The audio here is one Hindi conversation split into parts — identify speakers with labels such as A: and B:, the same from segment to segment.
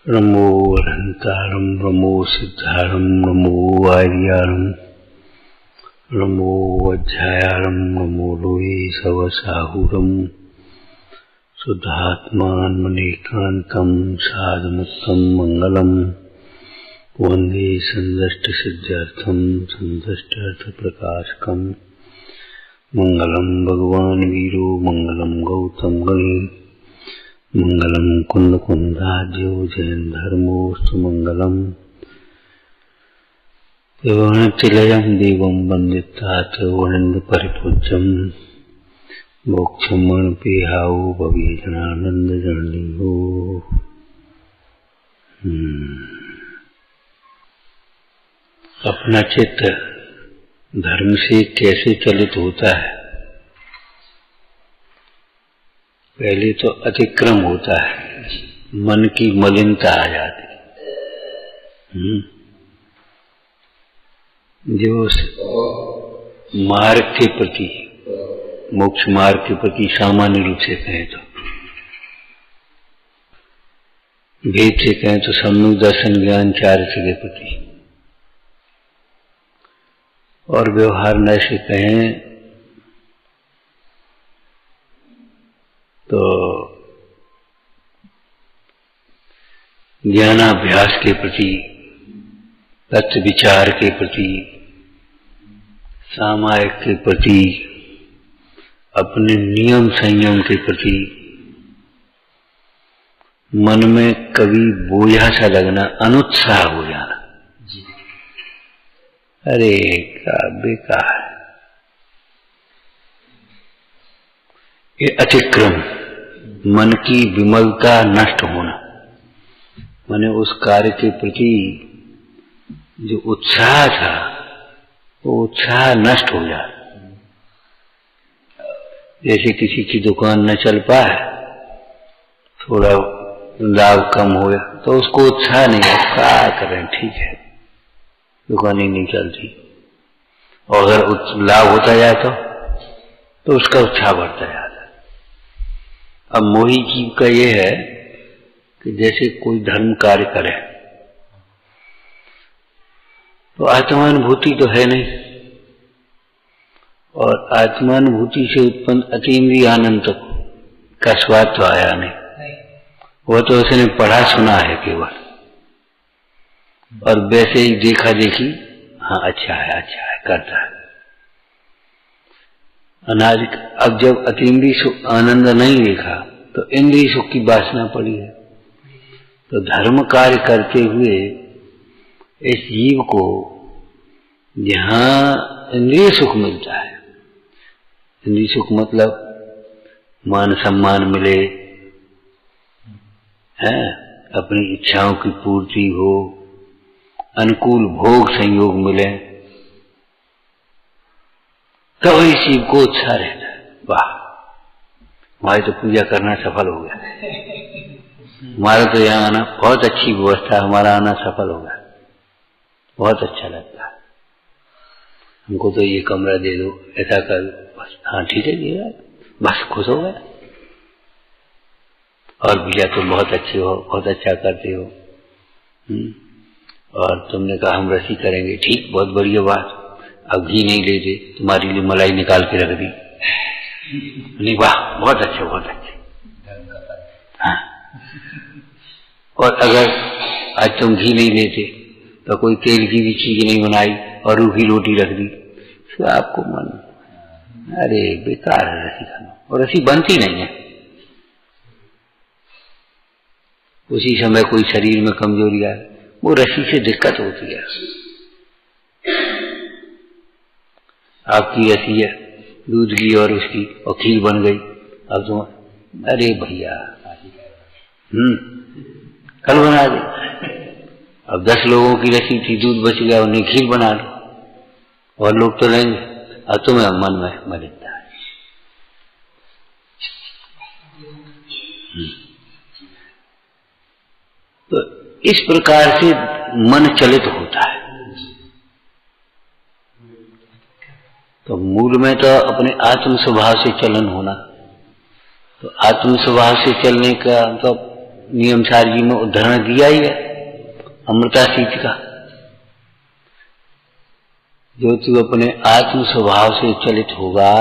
A: नमो अनंतारं नमो सिद्धारं नमो आर्यारं नमो वज्रायारं नमो लोहे सवसाहुरं शुद्धात्मान्मनेकान्तं साधमुत्तम मंगलम वंदे संदष्टसिद्ध्यर्थं संदष्टार्थप्रकाशकं मंगलम भगवान वीरो मंगलम गौतम गणी मंगलम कुंद कुंदाद्यो जैन धर्मोस्तु मंगलम तिलयम देवं वंदितात वनिंद परिपूज्यम मोक्षमण पेहाऊ भवेजनानंद जननी हो। अपना चित्त धर्म से कैसे चलित होता है? पहले तो अतिक्रम होता है, मन की मलिनता आ जाती जो मार्ग के प्रति, मोक्ष मार्ग के प्रति सामान्य रूप से कहें तो, भेद से कहें तो सम्यक दर्शन ज्ञान चारित्र के प्रति, और व्यवहार न से कहें तो ज्ञानाभ्यास के प्रति, तत्व विचार के प्रति, सामायिक के प्रति, अपने नियम संयम के प्रति मन में कभी बोझा सा लगना, अनुत्साह हो जाना, अरे क्या बेकार, ये अतिक्रम, मन की विमलता नष्ट होना, माने उस कार्य के प्रति जो उत्साह था वो उत्साह नष्ट हो जाए। जैसे किसी की दुकान न चल पाए, थोड़ा लाभ कम हो तो उसको उत्साह नहीं है, क्या करें, ठीक है दुकान ही नहीं चलती, और अगर लाभ होता जाए तो उसका उत्साह बढ़ता जाता है। अब मोही जीव का ये है कि जैसे कोई धर्म कार्य करे तो आत्मानुभूति तो है नहीं, और आत्मानुभूति से उत्पन्न अतीन्द्रिय आनंद तक का स्वाद तो आया नहीं, वह तो उसने पढ़ा सुना है केवल, और वैसे ही देखा देखी, हाँ अच्छा है करता है अनाज। अब जब अतीन्द्रिय सुख आनंद नहीं देखा तो इंद्रिय सुख की वासना पड़ी है, तो धर्म कार्य करते हुए इस जीव को जहाँ इंद्रिय सुख मिलता है, इंद्रिय सुख मतलब मान सम्मान मिले, है अपनी इच्छाओं की पूर्ति हो, अनुकूल भोग संयोग मिले, तो इस जीव को उत्साह रहता है, वाह हमारी तो पूजा करना सफल हो गया, हमारा तो यहाँ आना बहुत अच्छी व्यवस्था, हमारा आना सफल हो गया, बहुत अच्छा लगता है, हमको तो ये कमरा दे दो, ऐसा कर, बस हाँ ठीक है दिया, बस खुश हो गया। और भैया तुम बहुत अच्छे हो, बहुत अच्छा करते हो, और तुमने कहा हम रसी करेंगे, ठीक बहुत बढ़िया बात, अब घी नहीं लेते, तुम्हारे लिए मलाई निकाल के रख दी, नहीं वाह बहुत अच्छे बहुत अच्छे। हाँ। और अगर आज तुम घी नहीं लेते तो कोई तेल की भी चीज नहीं बनाई और रूखी रोटी रख दी, तो आपको मन, अरे बेकार है रसी खाना, और रसी बनती नहीं है। उसी समय कोई शरीर में कमजोरी आए, वो रसी से दिक्कत होती है। आपकी रसी है दूध की और उसकी और खीर बन गई, अब तो अरे भैया कल बना दे, अब 10 लोगों की रसी थी, दूध बच गया, उन्हें खीर बना लो, और लोग तो लेंगे, अब तुम्हें मन में मलिनता है। तो इस प्रकार से मन चलित होता है। तो मूल में तो अपने आत्म स्वभाव से चलन होना, तो आत्म स्वभाव से चलने का तो नियम सार जी में उदाहरण दिया ही है अमृता सीत का। जो तू अपने आत्म स्वभाव से चलित होगा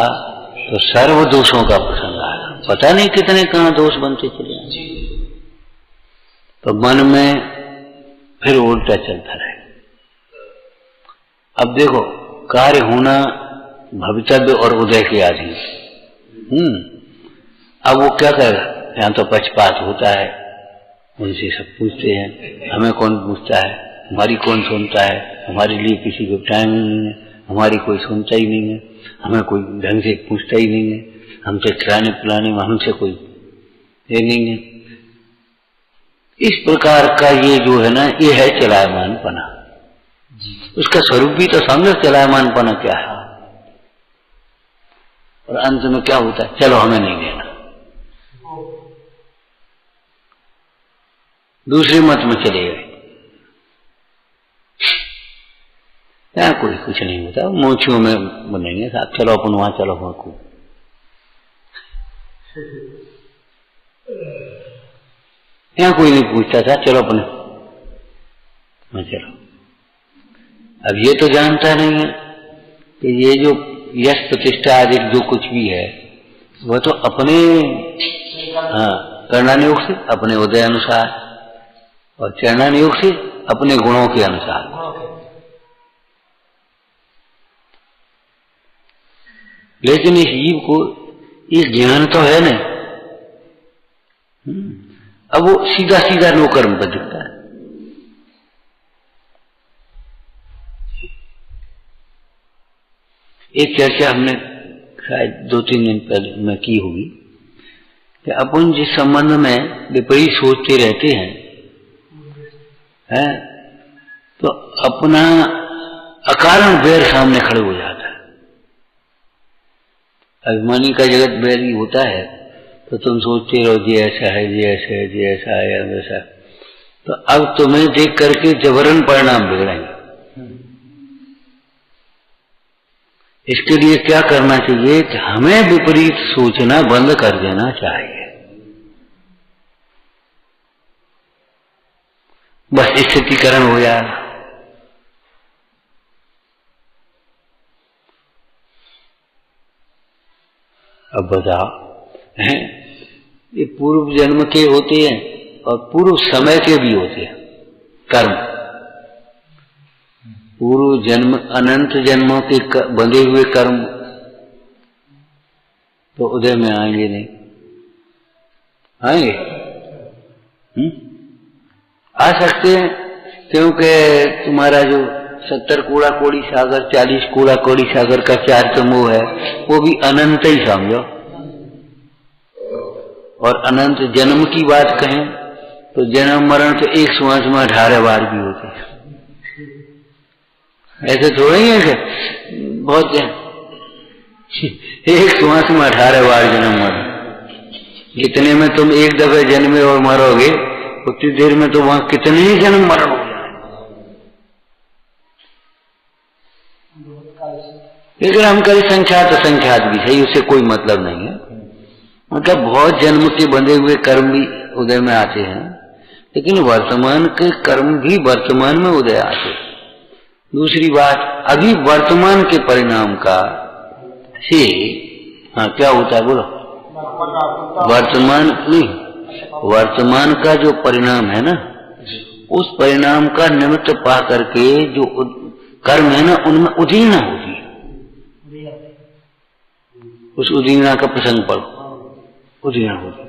A: तो सर्व दोषों का प्रसंग आएगा। पता नहीं कितने कहां दोष बनते चले आए, तो मन में फिर उल्टा चलता रहे। अब देखो, कार्य होना भवितव्य और उदय के आधीन। अब वो क्या करेगा, यहाँ तो पक्षपात होता है, उनसे सब पूछते हैं, हमें कौन पूछता है, हमारी कौन सुनता है, हमारे लिए किसी को टाइम नहीं है, हमारी कोई सुनता ही नहीं है, हमें कोई ढंग से पूछता ही नहीं है, हमसे खिलाने पिलाने में हमसे कोई ये नहीं है। इस प्रकार का ये जो है ना, ये है चलायमानपना। उसका स्वरूप भी तो समझो, चलायमानपना क्या है। और अंत में क्या होता है, चलो हमें नहीं देना, दूसरे मत में चले गए। यहाँ कोई कुछ नहीं होता, मोचियों में बनेंगे साहब, चलो अपन वहां, चलो वहां को। यहाँ कोई नहीं पूछता था, चलो अपने मैं चलो। अब ये तो जानता नहीं है कि ये जो यश प्रतिष्ठा आदि जो कुछ भी है वह तो अपने कर्णानुयोग से, अपने उदय अनुसार, और चरणानुयोग से अपने गुणों के अनुसार। लेकिन इस जीव को ये ज्ञान तो है नहीं, अब वो सीधा सीधा नौकर्म पर दिखता है। एक चर्चा हमने शायद 2-3 दिन पहले में की होगी कि अपन जिस संबंध में विपरीत सोचते रहते हैं, तो अपना अकारण बैर सामने खड़े हो जाता है। अभिमानी का जगत बैर ही होता है, तो तुम सोचते रहो जी ऐसा है, जी ऐसा है, जी ऐसा है, वैसा। तो अब तुम्हें देख करके जबरन परिणाम बिगड़ेंगे। इसके लिए क्या करना चाहिए कि हमें विपरीत सोचना बंद कर देना चाहिए। बस स्थितिकरण हो जाए। अब बताओ, ये पूर्व जन्म के होते हैं और पूर्व समय के भी होते हैं कर्म। पूर्व जन्म अनंत जन्मों के बंधे हुए कर्म तो उदय में आएंगे नहीं, आएंगे? आ सकते हैं, क्योंकि तुम्हारा जो 70 कूड़ा कोड़ी सागर, 40 कूड़ा कोड़ी सागर का 4 समूह है, वो भी अनंत ही समझो। और अनंत जन्म की बात कहें तो जन्म मरण तो एक श्वास में 18 बार भी होते हैं। ऐसे थोड़ा ही है कि बहुत एक श्वास में 18 बार जन्म मरण। इतने में तुम एक दफे जन्मे और मरोगे, उतनी देर में तो वहां कितने ही जन्म मरण हो जाए। लेकिन हम कभी संख्यात असंख्यात भी सही, उससे कोई मतलब नहीं है। मतलब बहुत जन्म के बंधे हुए कर्म भी उदय में आते हैं, लेकिन वर्तमान के कर्म भी वर्तमान में उदय आते हैं। दूसरी बात, अभी वर्तमान के परिणाम का से क्या होता है बोलो? वर्तमान नहीं, वर्तमान का जो परिणाम है ना, उस परिणाम का निमित्त पा करके जो कर्म है ना, उनमें उदीना होती है। उस उदीना का प्रसंग पढ़ो, उदीना होती है।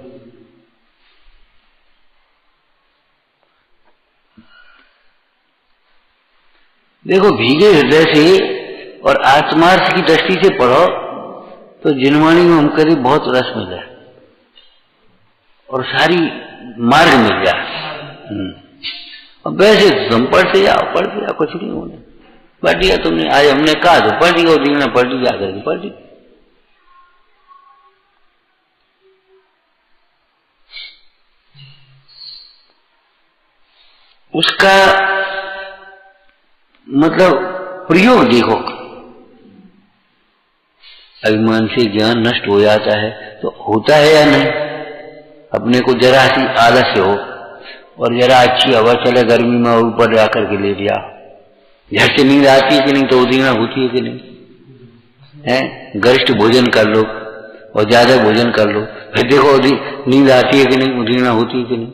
A: देखो, भीगे हृदय से और आत्मार्थ की दृष्टि से पढ़ो तो जिनवाणी में हम करीब बहुत रस मिल जाए और सारी मार्ग मिल जाए। अब वैसे तुम पढ़ते जाओ, कुछ नहीं होने। पढ़ दिया तुमने, आज हमने कहा तो पढ़ दिया, उदीना पढ़ दी, जाकर के पढ़ दी। उसका मतलब प्रयोग देखो, अभिमान से ज्ञान नष्ट हो जाता है तो होता है या नहीं? अपने को जरा सी आलस्य हो और जरा अच्छी हवा चले गर्मी में, ऊपर जाकर के लेट जाओ, झट से नींद आती है कि नहीं, तो उदीर्णा होती है कि नहीं है। गरिष्ठ भोजन कर लो और ज्यादा भोजन कर लो, फिर देखो नींद आती है कि नहीं, उदीर्णा होती है कि नहीं।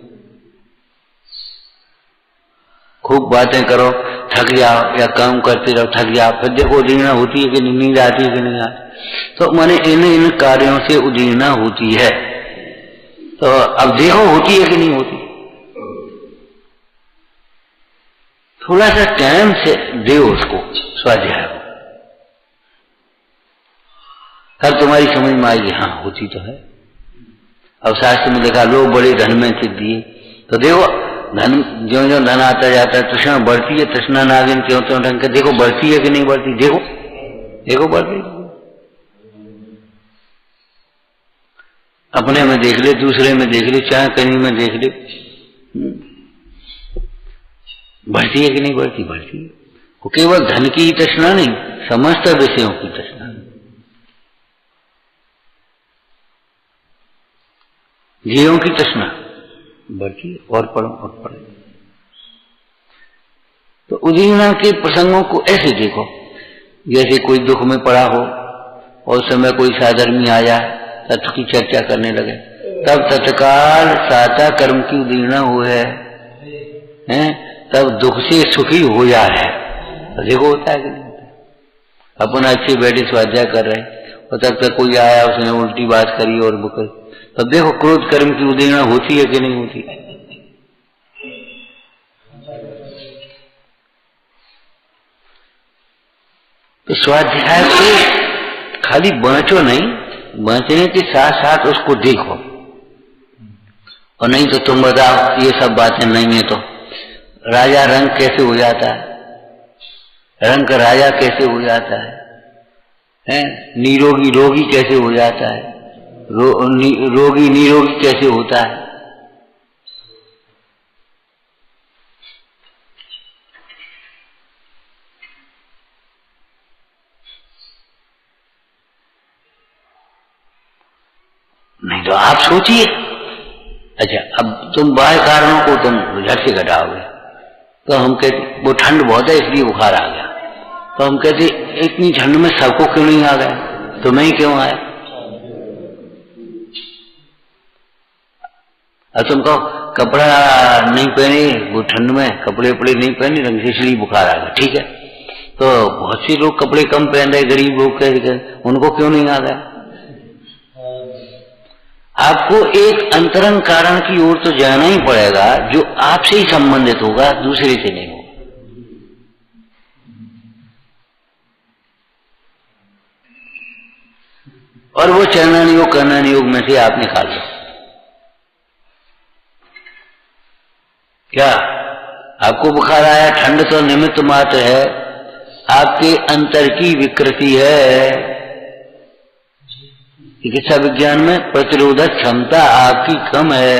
A: खूब बातें करो, थक जाओ, या काम करते रहो, थक जाओ, फिर देखो उदीर्णा होती है कि नहीं, नींद आती है कि नहीं आती। तो माने इन कार्यों से उदीर्णा होती है। तो अब देखो होती है कि नहीं होती। थोड़ा सा टाइम से दे उसको स्वाध्याय को, तब तुम्हारी समझ में आएगी हाँ होती तो है। अब शास्त्र में लिखा लोग बड़े धन में चित दिए, तो देखो धन ज्यों ज्यों धन आता जाता है तृष्णा बढ़ती है, तृष्णा नागिन त्यों त्यों ढंग के देखो बढ़ती है कि नहीं बढ़ती, देखो देखो बढ़ती। अपने में देख ले, दूसरे में देख ले, चाहे कहीं में देख ले, बढ़ती है कि नहीं बढ़ती, बढ़ती है। वो केवल धन की ही तृष्णा नहीं, समस्त विषयों की तृष्णा, जीवों की तृष्णा बढ़ती है। और पढ़ो और पढ़ो। तो उदीर्णा के प्रसंगों को ऐसे देखो, जैसे कोई दुख में पड़ा हो और उस समय कोई साधर्मी आया, तत्व की चर्चा करने लगे, तब तत्काल साता कर्म की उदीर्णा हुए है, तब दुख से सुखी हो जा है। तो देखो होता है कि नहीं होता है। अपन अच्छे बैठे स्वाध्याय कर रहे और तब तक कोई आया, उसने उल्टी बात करी और बुकर, तब देखो क्रोध कर्म की उदीर्णा होती है कि नहीं होती। तो स्वाध्याय को खाली बांचो नहीं, बांचने के साथ साथ उसको देखो। और नहीं तो तुम बताओ ये सब बातें नहीं है तो राजा रंग कैसे हो जाता है, रंग का राजा कैसे हो जाता है? निरोगी रोगी कैसे हो जाता है, रोगी निरोगी कैसे होता है? नहीं तो आप सोचिए। अच्छा, अब तुम बाह्य कारणों को तुम झट से घटाओगे, तो हम कहते वो ठंड बहुत है इसलिए बुखार आ गया, तो हम कहते इतनी ठंड में सबको क्यों नहीं आ गया, तुम्हें ही क्यों आया? अब तुम कहो कपड़ा नहीं पहने, वो ठंड में कपड़े उपड़े नहीं पहने रंग से इसलिए बुखार आ गया, ठीक है। तो बहुत से लोग कपड़े कम पहन रहे, गरीब लोग कह उनको क्यों नहीं आ गया? आपको एक अंतरंग कारण की ओर तो जाना ही पड़ेगा जो आपसे ही संबंधित होगा, दूसरे से नहीं होगा। और वो चरणन योग कर्णन योग में से आप निकाल लो। क्या आपको बुखार आया, ठंड तो निमित्त मात्र है, आपके अंतर की विकृति है। चिकित्सा विज्ञान में प्रतिरोधक क्षमता आपकी कम है,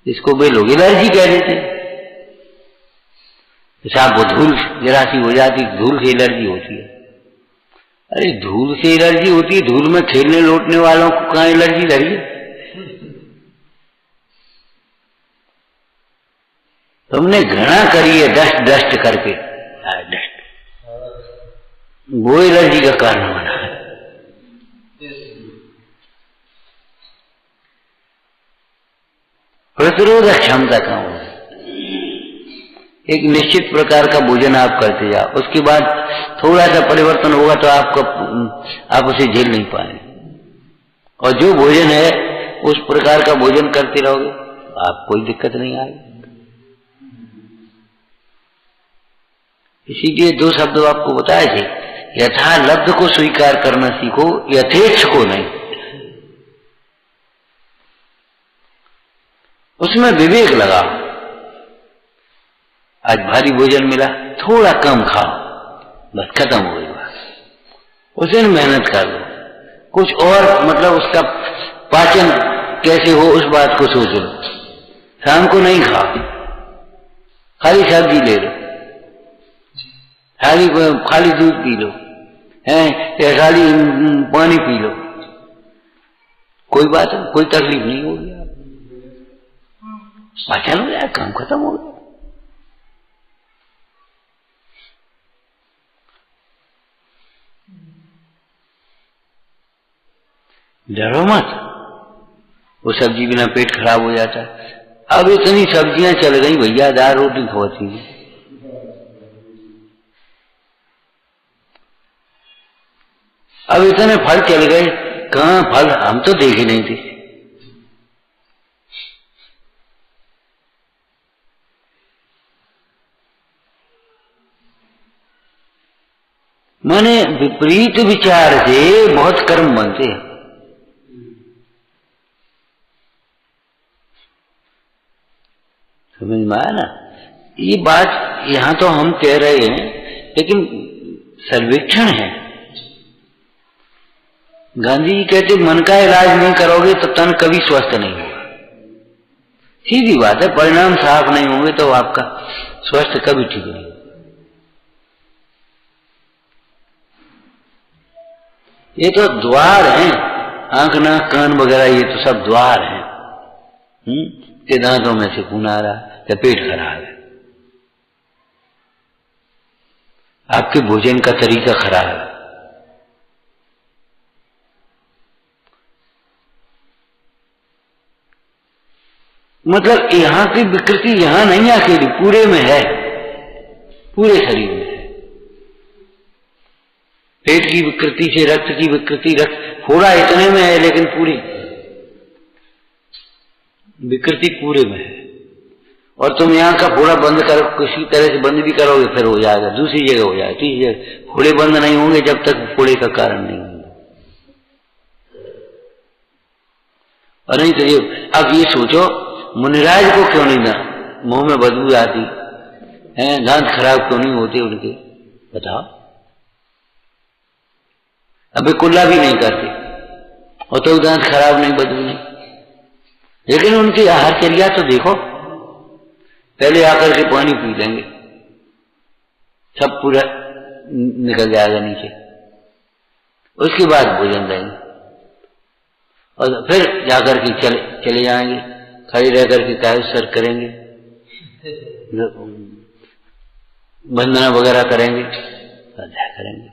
A: इसको वे लोग एलर्जी कह देते हैं। जैसे आपको धूल जरा सी हो जाती, धूल से एलर्जी होती है। अरे धूल से एलर्जी होती है, धूल में खेलने लौटने वालों को कहाँ एलर्जी लगी है? तुमने घृणा करी है डस्ट डस्ट करके, डस्ट वो एलर्जी का कारण बना है। प्रतिरोधक क्षमता कम हो, एक निश्चित प्रकार का भोजन आप करते जाओ, उसके बाद थोड़ा सा परिवर्तन होगा तो आप उसे झेल नहीं पाएंगे। और जो भोजन है उस प्रकार का भोजन करते रहोगे, आप कोई दिक्कत नहीं आएगी। इसीलिए दो शब्द आपको बताए थे, यथा लब्ध को स्वीकार करना सीखो, यथेच्छ को नहीं। उसमें विवेक लगाओ। आज भारी भोजन मिला, थोड़ा कम खाओ, बस खत्म हो गई बात। उस दिन मेहनत कर लो, कुछ और मतलब उसका पाचन कैसे हो उस बात को सोच लो। शाम को नहीं खाओ, खाली सब्जी ले लो, खाली दूध पी लो, या खाली पानी पी लो, कोई बात नहीं, कोई तकलीफ नहीं होगी, पाचन हो जाए, काम खत्म हो गया। डरो मत, वो सब्जी बिना पेट खराब हो जाता है। अब इतनी सब्जियां चल गई भैया, दाल रोटी खाती है। अब इतने फल चल गए, कहाँ फल हम तो देखे नहीं थे। माने विपरीत विचार से बहुत कर्म बनते हैं। समझ में आया ना? ये बात यहां तो हम कह रहे हैं, लेकिन सर्वेक्षण है। गांधी जी कहते मन का इलाज नहीं करोगे तो तन कभी स्वस्थ नहीं होगा। सीधी बात है, परिणाम साफ नहीं होंगे तो आपका स्वस्थ कभी ठीक नहीं होगा। ये तो द्वार हैं, आंख नाक कान वगैरह, ये तो सब द्वार हैं। के दांतों में से खून आ रहा है, पेट खराब है, आपके भोजन का तरीका खराब है। मतलब यहां की विकृति यहां नहीं अकेली, पूरे में है, पूरे शरीर में है। पेट की विकृति से रक्त की विकृति, रक्त थोड़ा इतने में है लेकिन पूरी विकृति पूरे में है। और तुम यहां का फोड़ा बंद करो, किसी तरह से बंद भी करोगे फिर हो जाएगा, दूसरी जगह हो जाएगा, तीसरी जगह। फोड़े बंद नहीं होंगे जब तक फोड़े का कारण नहीं होगा। और नहीं तो ये, अब ये सोचो मुनिराज को क्यों नहीं ना मुंह में बदबू आती है, दांत खराब क्यों नहीं होते उनके, बताओ। अबे कुल्ला भी नहीं करते और तो दांत खराब नहीं, बदबू नहीं। लेकिन उनकी आहारचर्या तो देखो, पहले आकर के पानी पी लेंगे, सब पूरा निकल जाएगा नीचे, उसके बाद भोजन लेंगे और फिर जाकर के चले जाएंगे, खड़े रह करके कायस्तर करेंगे, वंदना वगैरह करेंगे, अध्याय करेंगे।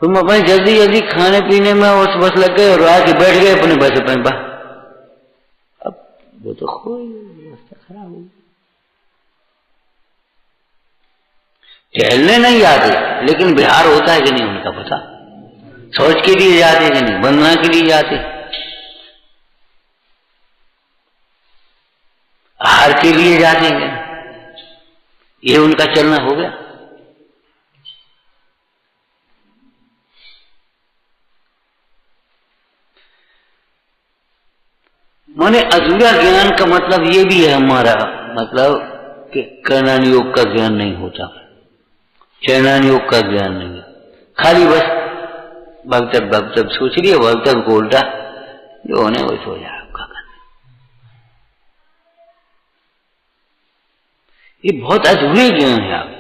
A: तुम अपने जल्दी जल्दी खाने पीने में उस बस लग गए और आके बैठ गए अपने बस अपने बा, अब वो तो कोई व्यवस्था खराब हो गई। टहलने नहीं जाते लेकिन बिहार होता है कि नहीं उनका पता, शौच के लिए जाते कि नहीं, वंदना के लिए जाते, आहार के लिए जाते हैं, ये उनका चलना हो गया। माने अधूरा ज्ञान का मतलब ये भी है हमारा, मतलब कि कर्णन योग का ज्ञान नहीं होता, चरणन योग का ज्ञान नहीं है, खाली बस भगतब सोच रही है, भगतब को उल्टा जो होने वही हो जाए आपका। ये बहुत अधूरे ज्ञान है। आप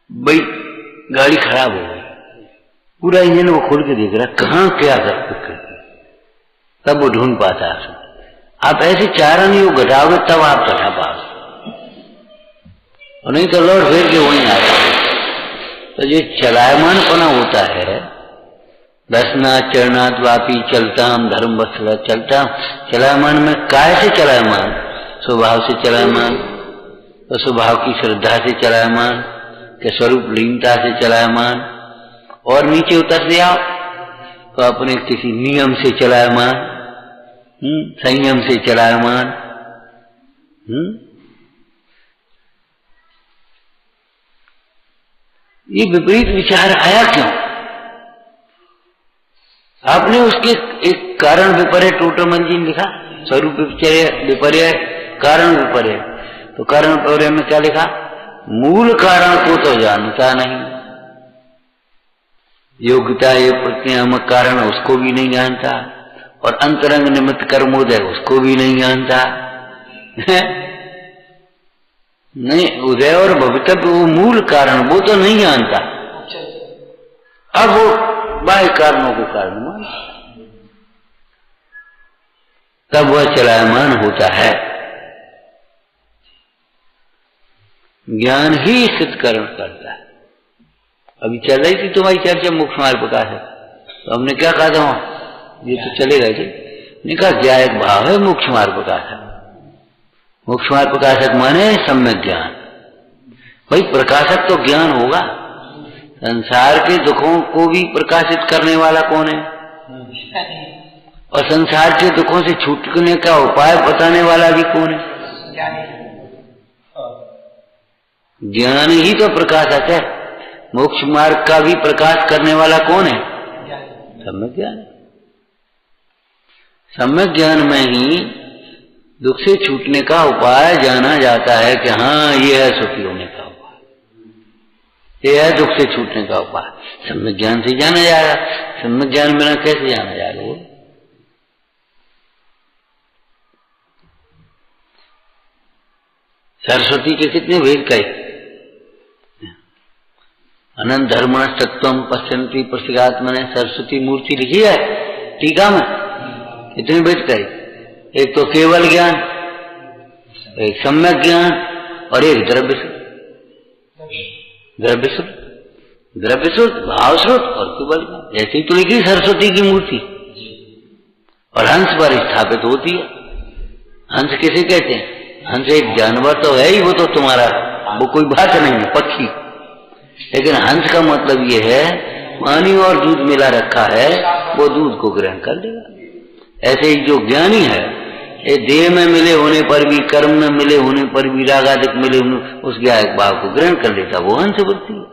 A: भाई गाड़ी खराब हो गई, पूरा इंजन वो खोल के देख रहा कहाँ क्या कर, तब वो ढूंढ पाता है। आप ऐसे चारण योग घटाओगे तब आप चढ़ा पाओगे, और नहीं तो लौट फिर के वहीं आता है। तो ये चलायमान पना होता है, दसनाथ चरणाथ वापी चलताम धर्म वत्सल, चलता चलायमान में काय से चलायमान, स्वभाव से चलायमान, तो स्वभाव की श्रद्धा से चलायमान, के स्वरूप लीनता से चलायमान, और नीचे उतर से आओ तो अपने किसी नियम से चलायमान, संयम से चलायमान। ये विपरीत विचार आया क्यों? आपने उसके एक कारण विपर्य टोटमंजी लिखा, स्वरूप विपर्य कारण विपर्य, तो कारण विपर्य में क्या लिखा? मूल कारण को तो जानता नहीं, योग्यता ये प्रतियामक कारण उसको भी नहीं जानता, और अंतरंग निमित्त कर्मोदय उसको भी नहीं जानता। नहीं, उदय और भवितव्य वो मूल कारण वो तो नहीं जानता। अब वो बाह्य कारणों को कारण मानता, तब वह चलायमान होता है। ज्ञान ही स्थितकरण करता है। अभी चल रही थी तुम्हारी चर्चा मोक्ष मार्ग प्रकाश है, तो हमने क्या कहा था वहां, ये तो चलेगा जी। ने कहा क्या एक भाव है मोक्ष मार्ग प्रकाशक। मोक्ष मार्ग प्रकाशक माने सम्यक ज्ञान। भाई प्रकाशक तो ज्ञान होगा, संसार के दुखों को भी प्रकाशित करने वाला कौन है, और संसार के दुखों से छूटने का उपाय बताने वाला भी कौन है? ज्ञान ही तो प्रकाशक है। मोक्ष मार्ग का भी प्रकाश करने वाला कौन है? सम्यक ज्ञान। सम्यक ज्ञान में ही दुख से छूटने का उपाय जाना जाता है कि हाँ ये है सुखी होने का उपाय, ये है दुख से छूटने का उपाय। सम्यक ज्ञान से जाना जाएगा। सम्यक ज्ञान बिना कैसे जाना जाएगा? वो सरस्वती के कितने भेद कहे? अनंत धर्मण तत्वम पश्यन्ति प्रसिगात्मने सरस्वती मूर्ति लिखी है टीका में। कितने भेद कहे? एक तो केवल ज्ञान, एक सम्यक ज्ञान, और एक द्रव्य शुद्ध भाव श्रुत और केवल ज्ञान। जैसे ही तो लिखी सरस्वती की मूर्ति और हंस पर स्थापित होती है। हंस किसे कहते हैं? हंस एक जानवर तो है ही, वो तो तुम्हारा, वो कोई बात नहीं है, पक्षी। लेकिन हंस का मतलब ये है पानी और दूध मिला रखा है, वो दूध को ग्रहण कर लेगा। ऐसे ही जो ज्ञानी है, ये देह में मिले होने पर भी, कर्म में मिले होने पर भी, राग आदि मिले होने, उस ज्ञायक भाव को ग्रहण कर लेता, वो हंस बोलती है।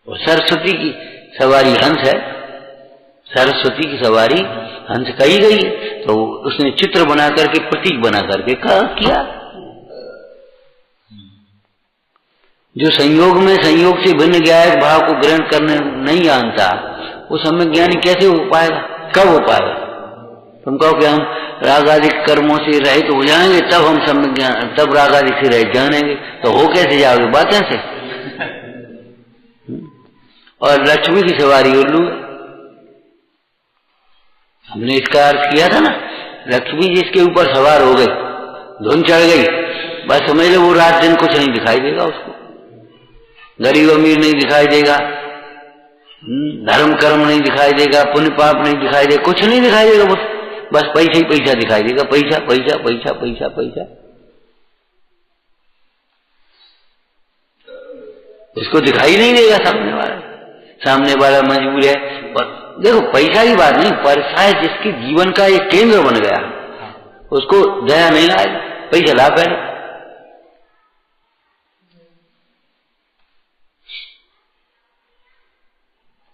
A: और सरस्वती की सवारी हंस है, सरस्वती की सवारी हंस कही गई है, तो उसने चित्र बना करके, प्रतीक बना करके किया। जो संयोग में संयोग से भिन्न ज्ञायक भाव को ग्रहण करने नहीं जानता, वो सम्यक ज्ञानी कैसे हो पाएगा? कब हो पाएगा? तुम कहो कि हम राग आदि कर्मों से रहित हो जाएंगे तब हम सम्यक ज्ञान, तब राग आदि से रहित जानेंगे, तो हो कैसे जाओगे? बातें से। और लक्ष्मी की सवारी उल्लू है। हमने इसका अर्थ किया था ना, लक्ष्मी जिसके ऊपर सवार हो गई, धुन चढ़ गई, बस समझ लो वो रात दिन कुछ नहीं दिखाई देगा उसको। गरीब अमीर नहीं दिखाई देगा, धर्म कर्म नहीं दिखाई देगा, पुण्य पाप नहीं दिखाई देगा, कुछ नहीं दिखाई देगा, बस पैसा ही पैसा दिखाई देगा। पैसा पैसा पैसा पैसा पैसा। उसको दिखाई नहीं देगा सामने वाला मजबूर है। और देखो पैसा की बात नहीं, पैसा है जिसके जीवन का एक केंद्र बन गया, उसको दया नहीं आएगी, पैसा ला पहले।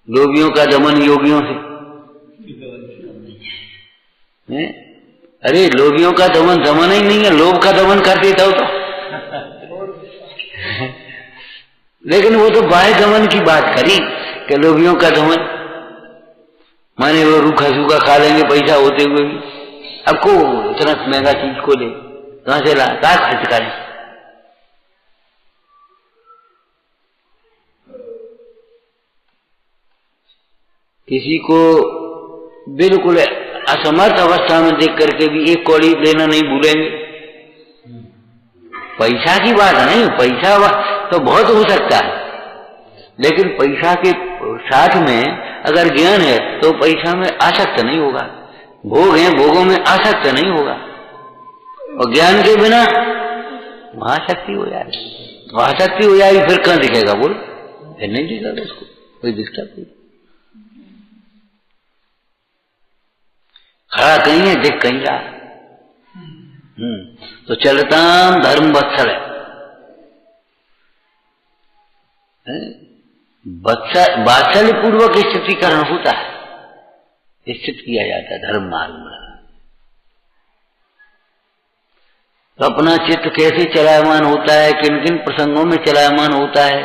A: लोभियों का दमन योगियों से। अरे लोभियों का दमन ही नहीं है, लोभ का दमन कर देता हो तो। लेकिन वो तो बाह्य दमन की बात करी कि लोभियों का दमन माने वो रूखा सूखा खा लेंगे पैसा होते हुए भी। अब को इतना महंगा चीज को ले, कहां से ला, कहां खर्च करें? किसी को बिल्कुल असमर्थ अवस्था में देख करके भी एक कौड़ी लेना नहीं भूलेंगे। पैसा की बात नहीं, पैसा तो बहुत हो सकता है, लेकिन पैसा के साथ में अगर ज्ञान है तो पैसा में आसक्त नहीं होगा। भोग है, भोगों में आसक्त नहीं होगा। और ज्ञान के बिना महाशक्ति हो जाएगी। महाशक्ति हो जाएगी फिर कहां दिखेगा? बोल, फिर नहीं दिखेगा उसको, कोई दिखता नहीं। खड़ा कहीं है, दिख कहीं रहा। तो चलताम धर्म वत्सल है। वात्सल्य पूर्वक स्थितिकरण होता है, स्थित किया जाता है धर्म मार्ग में। तो अपना चित्त कैसे चलायमान होता है, किन किन प्रसंगों में चलायमान होता है।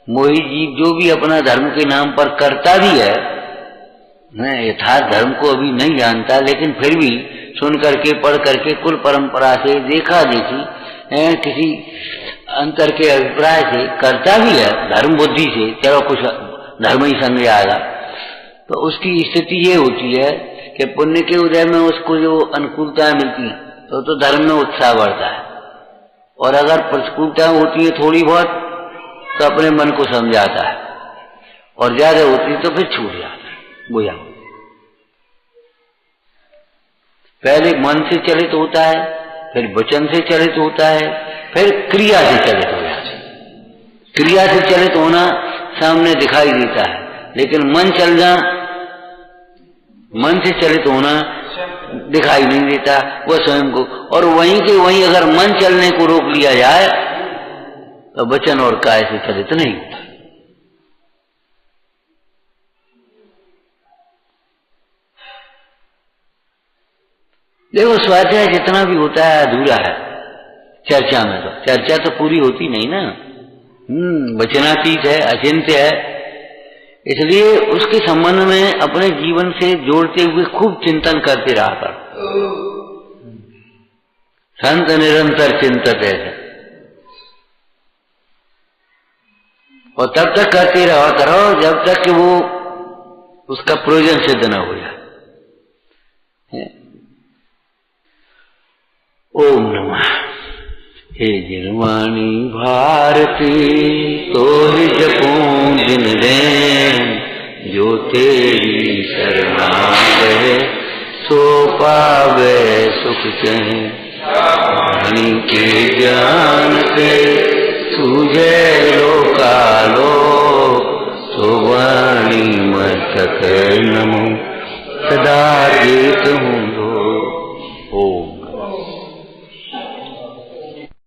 A: मोही जीव जो भी अपना धर्म के नाम पर करता भी है, मैं यथार्थ धर्म को अभी नहीं जानता, लेकिन फिर भी सुन करके पढ़ करके कुल परंपरा से देखा देखी किसी अंतर के अभिप्राय से करता भी है, धर्म बुद्धि से चलो कुछ धर्म ही संग आएगा, तो उसकी स्थिति ये होती है कि पुण्य के उदय में उसको जो अनुकूलता मिलती तो धर्म में उत्साह बढ़ता है, और अगर प्रतिकूलता होती है थोड़ी बहुत तो अपने मन को समझाता है, और ज्यादा होती तो फिर छूट जाता है, बुझा। पहले मन से चलित होता है, फिर वचन से चलित होता है, फिर क्रिया से चलित हो जाता है। क्रिया से चलित होना सामने दिखाई देता है, लेकिन मन से चलित होना दिखाई नहीं देता वह स्वयं को, और वहीं के वहीं अगर मन चलने को रोक लिया जाए तो वचन और काय से चलित नहीं होता। देखो स्वाध्याय जितना भी होता है अधूरा है चर्चा में, तो चर्चा तो पूरी होती नहीं ना, वचनातीत है, अचिंत्य है, इसलिए उसके संबंध में अपने जीवन से जोड़ते हुए खूब चिंतन करते रहा कर। संत निरंतर चिंतत है, और तब तक करते रहा करो जब तक कि वो उसका प्रयोजन सिद्ध न हो जाए। ओम नमः। हे जिनवाणी भारती तो ही जपूं दिन रैन, जो तेरी शरणागत सो पावे सुख चैन। वाणी के ज्ञान से सूझे लोकालो, सो वाणी मस्तक नमो सदा देत हूँ